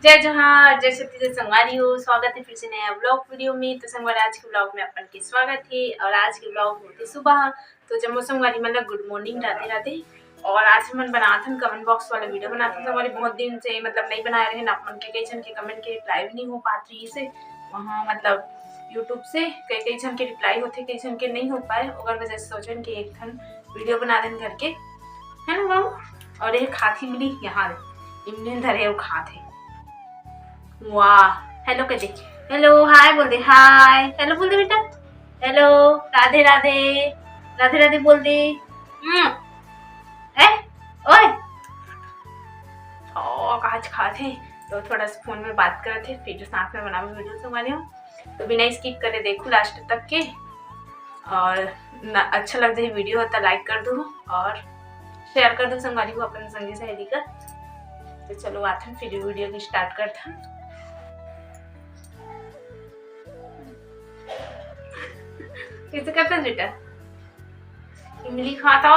जय जोहार, जय छत्तीसगढ़ संगवारी हो। स्वागत है फिर से नया ब्लॉग वीडियो में। तो संगवारी आज के ब्लॉग में अपन के स्वागत है। और आज के ब्लॉग होते सुबह तो जम्मू संगवारी मतलब गुड मॉर्निंग राधे राधे। और आज हम बनाथन कमेंट बॉक्स वाला वीडियो बनाथन। संगवारी बहुत दिन से मतलब नहीं बनाए रहे अपन के कई जन के कमेंट के रिप्लाई भी नहीं हो पात रही से वहाँ मतलब यूट्यूब से कई जन के रिप्लाई होते कई जन के नहीं हो पाए। और वजह से सोचन कि एक थन वीडियो बना दें करके है ना बाबू। और ये खाती मिली यहाँ इमने धरे वो खाते वाह। हेलो कर दे, हेलो हाय बोल दे, हाय हेलो बोल दे बेटा, हेलो राधे राधे, राधे राधे बोल दे। है ओए आज खाते तो थोड़ा सा फोन में बात कर थे फिर साथ में बना वीडियो संभाले हूँ। तो बिना स्किप करे देखो लास्ट तक के। और अच्छा लग जाए वीडियो तो लाइक कर दो और शेयर कर दो संगवारी को अपन संगी सहेली का। तो चलो आते हैं फिर वीडियो की स्टार्ट करते हैं। कैसे करता बेटा इमली खाता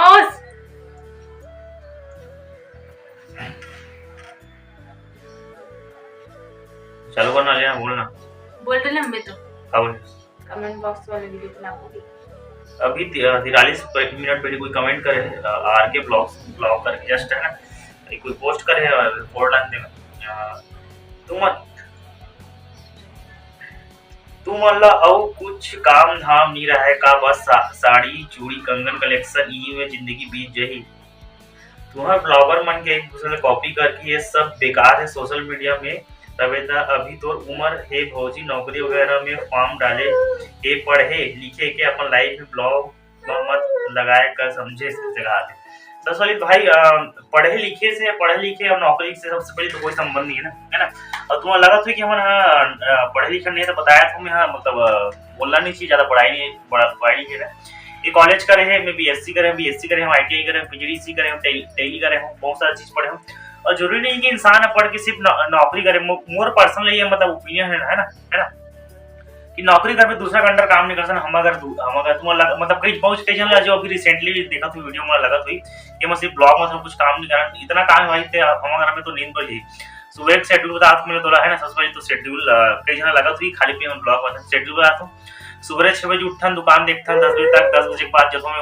चालू करना लिया बोलना बोल रहे हमें तो कमेंट बॉक्स वाले वीडियो बनाओगे अभी 43 मिनट पहले कोई कमेंट करे आर के ब्लॉग करके जस्ट है ना कोई पोस्ट करे और फोड़ डाल देना तुम अल्लाह और कुछ काम धाम नहीं रहा है का बस साड़ी चूड़ी कंगन कलेक्शन ई में जिंदगी बीत जाही। तुम्हारे ब्लॉगर मन के एक दूसरे कॉपी करके ये सब बेकार है सोशल मीडिया में। तबे अभी तो उम्र है भौजी नौकरी वगैरह में फॉर्म डाले के पढ़े लिखे के अपन लाइफ में ब्लॉग मत लगाए कर समझे जगह दे। सबसे पहले भाई पढ़े लिखे और नौकरी से सबसे पहले तो कोई संबंध नहीं है ना। और तुम्हें लगा था कि हम पढ़े लिखे नहीं तो बताया था मैं मतलब बोलना नहीं चाहिए ज्यादा पढ़ाई नहीं है। ये कॉलेज करे हैं मैं बीएससी करे हम आईटीआई करे पीजीडीसी करे हम टेली करे हम बहुत सारी चीज पढ़े हम। और जरूरी नहीं कि इंसान पढ़ के सिर्फ नौकरी करे। मोर पर्सनल ये मतलब ओपिनियन है ना कि नौकरी कर दूसरा का अंडर काम नहीं कर सकता। हम अगर तुम्हारा मतलब कई जन जो अभी रिसेंटली देखा था वीडियो में लगा था कि मैं सिर्फ ब्लॉग में कुछ काम नहीं कर इतना काम है भाई हमारे में तो नींद पर ही सुबह एक शेड्यूल बता मैंने तोड़ा है ना। सबसे पहले तो शेड्यूल कई जन लगा था खाली पे ब्लॉग में शेड्यूल बताता हूँ। सुबह 6 बजे उठता दुकान देखता 10 बजे तक 10 बजे के बाद जब मैं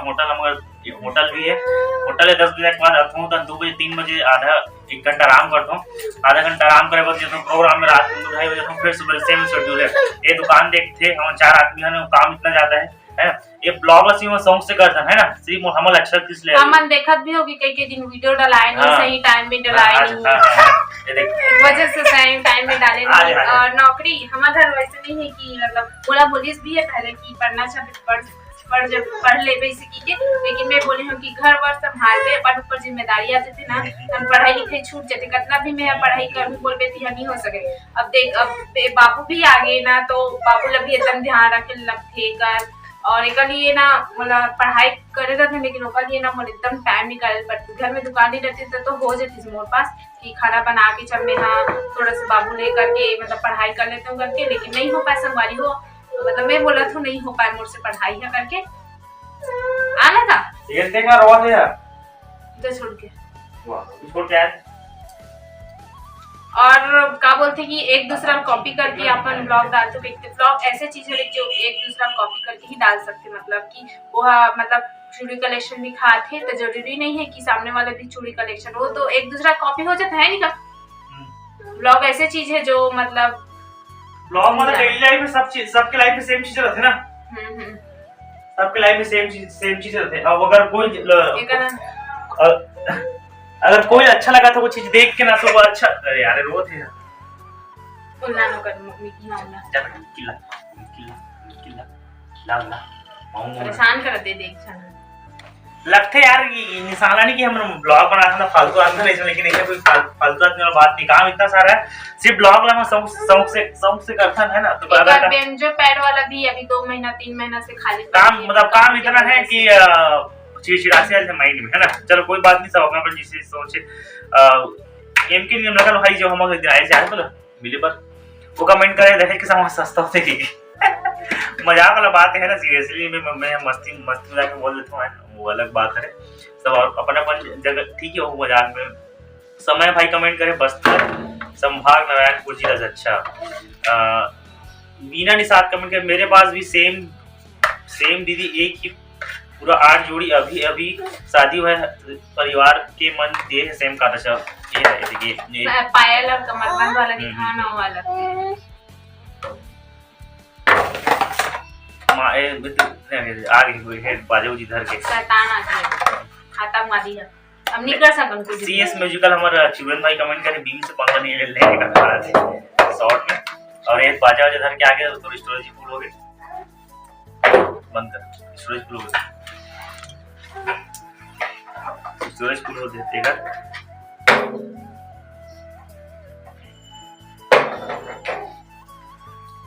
होटल भी है होटल है 10 बजे के बाद आता हूँ 2 बजे 3 बजे आधा 1 घंटा आराम करता हूँ। आधा घंटा आराम करे बाद जब प्रोग्राम में रात में 2-2:30 बजे फिर सुबह सेम शेड्यूल है। ये दुकान देखते हम 4 आदमी है काम इतना ज्यादा है ना। ये ब्लॉग असी में सॉन्ग से करता है ना सिर्फ हम अच्छा किस ले हमन देखत भी होगी कई दिन वीडियो डालाए नहीं सही टाइम में डालाए नहीं वजह से सही टाइम में डाले नहीं। और नौकरी हमारे घर वैसे नहीं है कि मतलब बोला पुलिस भी है पहले कि पढ़ना चाहिए पढ़ ले वैसे की लेकिन मैं बोली हूँ कि घर वर संभाल के अपन ऊपर जिम्मेदारी आ जाती ना हम पढ़ाई लिखाई छूट जाते कितना भी मैं पढ़ाई कर भी बोल बेती नहीं हो सके। अब देख अब बाबू भी आ गए ना तो बाबू ला भी एकदम ध्यान रखे लगते कर और एक लिए ना मतलब पढ़ाई करे रहते लेकिन ओकर लिए ना मोर एकदम टाइम निकाले पड़ती। घर में दुकान ही रहती तो हो जाती मोर पास कि खाना बना के चल मैं हाँ थोड़ा सा बाबू ले करके मतलब पढ़ाई कर लेते हूँ करके लेकिन नहीं हो पाए संगवारी हो मतलब मैं बोला तो नहीं हो पाए मुझसे पढ़ाई है करके आना था ये देखना रवा था यार तो छोड़ के वाह छोड़ के आए। और क्या बोलते कि एक दूसरा कॉपी करके अपन ब्लॉग डाल तो ब्लॉग ऐसे चीजें जो एक दूसरा कॉपी करके ही डाल सकते मतलब कि वो मतलब चूड़ी कलेक्शन भी खाते तो जरूरी नहीं है कि सामने वाले भी चूड़ी कलेक्शन वो तो एक दूसरा कॉपी हो जाता है नहीं का। ब्लॉग ऐसे चीज है जो मतलब ब्लॉग मतलब डेली लाइफ में सब चीज सबके लाइफ में सेम चीज रहते हैं ना। सबके लाइफ में सेम चीज रहते हैं। अब अगर कोई अच्छा लगा तो वो चीज देख के ना तो वो अच्छा अरे यार रो थे बोलना न कर मम्मी की ना किला परेशान कर दे देख लगते यार निशाना नहीं कि हम ब्लॉग बनाना था फालतू आदमी नहीं लेकिन ऐसे कोई फालतू आदमी वाला बात नहीं काम इतना सारा है सिर्फ ब्लॉग ला मैं शौक से करता है ना। तो अगर बेंजो पैड वाला भी अभी 2 महीना 3 महीना से खाली काम मतलब काम इतना है कि चिड़चिड़ासी है माइंड में है ना। चलो कोई बात नहीं सब अपना अपना जिसे सोचे एम के नियम लगा भाई जो हम एक दिन आए जाए बोला मिले पर वो कमेंट करे देखे कि सामान सस्ता होते कि मजाक वाला बात है ना। सीरियसली मैं मस्ती मजाक में बोल देता हूँ वो अलग बात है सब और अपना अपन जगह ठीक है वो मजाक में समय भाई कमेंट करे बस संभाग नारायणपुर जिला से। अच्छा मीना निषाद कमेंट कर मेरे पास भी सेम दीदी एक ही पूरा 8 जोड़ी अभी अभी शादी हुआ है परिवार के मन दे है सेम का। अच्छा ये है देखिए पायल और कमरबंद वाला दिखाना वाला आगे कोई है बाजे जिधर के शैतान आ गया खाता मारी है हम नहीं कर सकन कुछ। सीएस म्यूजिकल हमारा चिवन भाई कमेंट करे बीम से पंखा नहीं लेने का खड़ा थे शॉर्ट में और एक बाजा वाजा धर के आगे तो स्टोरेज फुल हो गए बंद कर स्टोरेज फुल हो गए स्टोरेज फुल हो देगा।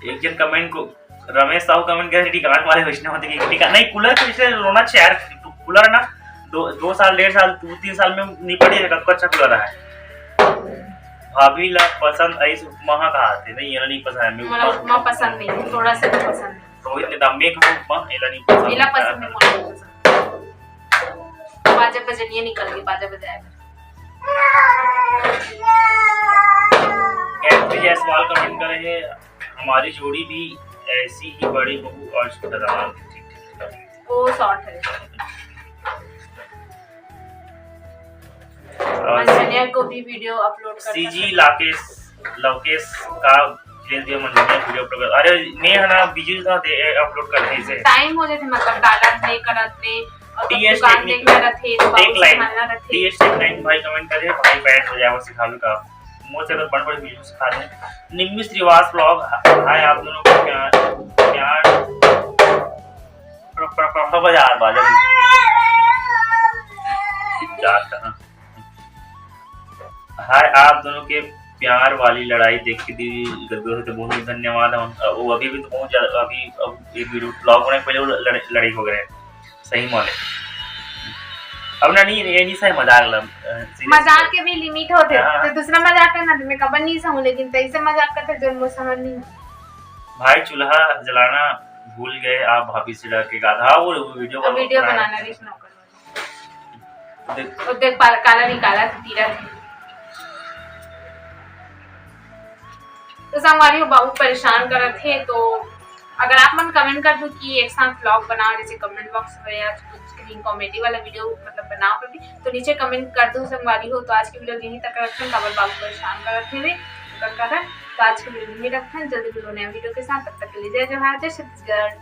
एक जन कमेंट को रमेश साहू कमेंट करे टिकाट वाले वैष्णव होते कि टिका नहीं कूलर के पीछे रोना चाहिए कूलर ना 2 साल 1.5 साल 2-3 साल में निपट जाएगा तो अच्छा कूलर है। भाभी ला पसंद आई उपमा कहा थे नहीं ये नहीं पसंद है मला उपमा पसंद नहीं थोड़ा सा भी पसंद है रोहित ने दम्मे का उपमा एला नहीं पसंद एला पसंद है मुझे पसंद बाजा बजनिया निकल गई बाजा बजाया कैप्टन जयसवाल कमेंट कर रहे हैं हमारी जोड़ी भी ऐसी ही बड़ी बहू और छोटा दामाद ठीक वो शॉर्ट है मंजनिया को भी वीडियो अपलोड करता सीजी लवकेश का भेज दिया मंजनिया वीडियो अपलोड अरे मैं है ना बिजी था अपलोड करने से टाइम हो जाते मतलब डालत नहीं करत नहीं और दुकान देख करत थे तो एक लाइन टीएस टेक भाई कमेंट करे भाई बैठ हो जाए वो सिखावे का मोर से बड़ वीडियो सिखा दे। निम्मी श्रीवास ब्लॉग हाय आप दोनों को प्यार बाजार बाजार जाता हाय आप दोनों के प्यार वाली लड़ाई देख के दी गद्दों से बहुत धन्यवाद। वो अभी भी तो बहुत ज्यादा अभी अब एक वीडियो ब्लॉग होने पहले वो लड़ाई हो गए सही माने अब ना नहीं ये नहीं सही मजाक के भी लिमिट होते तो दूसरा मजाक करना तो मैं कबर नहीं समझ लेकिन तैसे मजाक करते जो मुझे समझ नहीं भाई चूल्हा जलाना भूल गए आप भाभी से डर के गाधा वो वीडियो बनाना रिश न कर देख काला निकाला तीरा तो संगवारी बहुत परेशान कर रहे थे। तो अगर आप मन कमेंट कर दो कि एक साथ व्लॉग बनाओ जैसे कमेंट बॉक्स में या कुछ कॉमेडी वाला वीडियो मतलब बनाओ करके तो नीचे कमेंट कर दो संगवारी हो। तो आज की वीडियो यहीं तक रखते हैं काबर बाबू परेशान कर रखे थे तो आज की वीडियो यहीं रखते हैं जल्दी मिलो नया वीडियो के साथ तब तक के लिए जय जवाहर जय छत्तीसगढ़।